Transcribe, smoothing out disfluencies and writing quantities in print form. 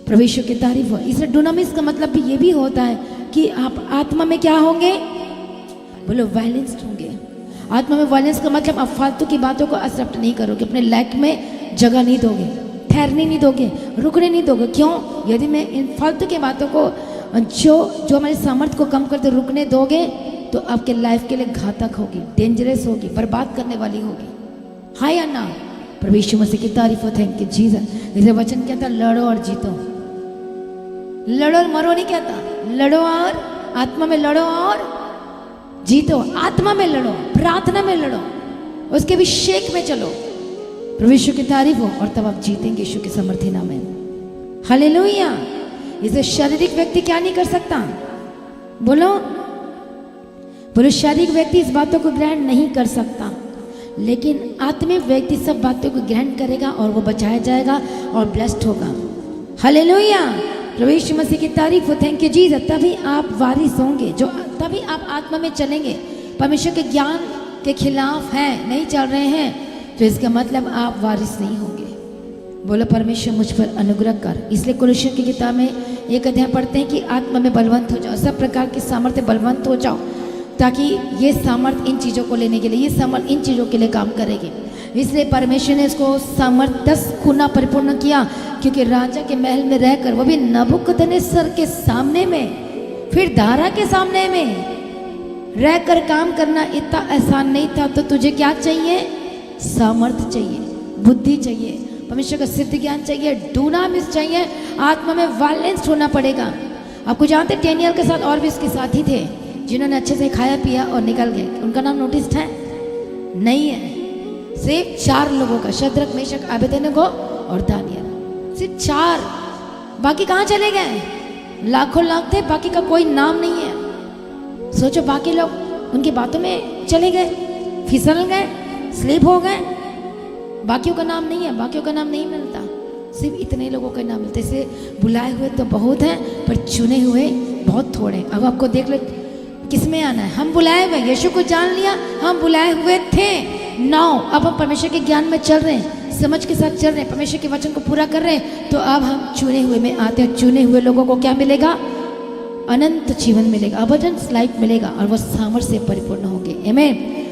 प्रभु यीशु की तारीफ हो। इसलिए डुनामिस का मतलब भी ये भी होता है कि आप आत्मा में क्या होंगे, बोलो वायलेंस्ड होंगे। आत्मा में वायलेंस का मतलब आप फालतू की बातों को एक्सेप्ट नहीं करोगे, अपने लाइफ में जगह नहीं दोगे, ठहरने नहीं दोगे, रुकने नहीं दोगे। क्यों? यदि मैं इन फालतू की बातों को जो हमारे सामर्थ्य को कम करते रुकने दोगे तो आपके लाइफ के लिए घातक होगी, डेंजरस होगी, बर्बाद करने वाली होगी। हाँ या ना? प्रभु यीशु मसीह की तारीफ हो। Thank you Jesus. इसे वचन कहता लड़ो और जीतो। लड़ो और मरो नहीं कहता, लड़ो और आत्मा में लड़ो और जीतो। आत्मा में लड़ो, प्रार्थना में लड़ो, उसके अभिषेक में चलो। प्रभु यीशु की तारीफ हो और तब आप जीतेंगे यीशु के समर्थी नाम में। हालेलुया। इसे शारीरिक व्यक्ति क्या नहीं कर सकता? बोलो बोलो। शारीरिक व्यक्ति इस बातों को ग्रहण नहीं कर सकता, लेकिन आत्मिक व्यक्ति सब बातों को ग्रहण करेगा और वो बचाया जाएगा और ब्लेस्ड होगा। हालेलुया। प्रभु यीशु मसीह की तारीफ हो। Thank you Jesus. तभी आप वारिस होंगे, जो तभी आप आत्मा में चलेंगे। परमेश्वर के ज्ञान के खिलाफ हैं, नहीं चल रहे हैं, तो इसका मतलब आप वारिस नहीं होंगे। बोलो परमेश्वर मुझ पर अनुग्रह कर। इसलिए कुलुस्सियों की किताब में एक अध्याय पढ़ते हैं कि आत्मा में बलवंत हो जाओ, सब प्रकार की सामर्थ्य बलवंत हो जाओ, ताकि ये सामर्थ इन चीज़ों को लेने के लिए, ये सामर्थ इन चीज़ों के लिए काम करेगी। इसलिए परमेश्वर ने इसको सामर्थ 10 गुना परिपूर्ण किया, क्योंकि राजा के महल में रहकर, वो भी नबूकदनेस्सर के सामने में, फिर दारा के सामने में रहकर काम करना इतना आसान नहीं था। तो तुझे क्या चाहिए? सामर्थ चाहिए, बुद्धि चाहिए, परमेश्वर का सिद्ध ज्ञान चाहिए, डुनामिस चाहिए, आत्मा में वायलेंस होना पड़ेगा। आपको जानते डेनियल के साथ और भी उसके साथी थे जिन्होंने अच्छे से खाया पिया और निकल गए। उनका नाम नोटिस है? नहीं है। सिर्फ 4 लोगों का, शद्रक मेशक अबेदनगो और दानियल, सिर्फ 4। बाकी कहाँ चले गए? लाखों लाख थे, बाकी का कोई नाम नहीं है। सोचो बाकी लोग उनकी बातों में चले गए, फिसल गए, स्लीप हो गए, बाकियों का नाम नहीं है, बाकियों का नाम नहीं मिलता, सिर्फ इतने लोगों का नाम मिलता है। इसे बुलाए हुए तो बहुत हैं, पर चुने हुए बहुत थोड़े। अब आपको देख लो किस में आना है। हम बुलाए हुए, यीशु को जान लिया, हम बुलाए हुए थे। 9 अब हम परमेश्वर के ज्ञान में चल रहे हैं, समझ के साथ चल रहे हैं, परमेश्वर के वचन को पूरा कर रहे हैं, तो अब हम चुने हुए में आते हैं। चुने हुए लोगों को क्या मिलेगा? अनंत जीवन मिलेगा, अबंडेंस लाइफ मिलेगा, और वो सामर्थ्य से परिपूर्ण होंगे। आमीन।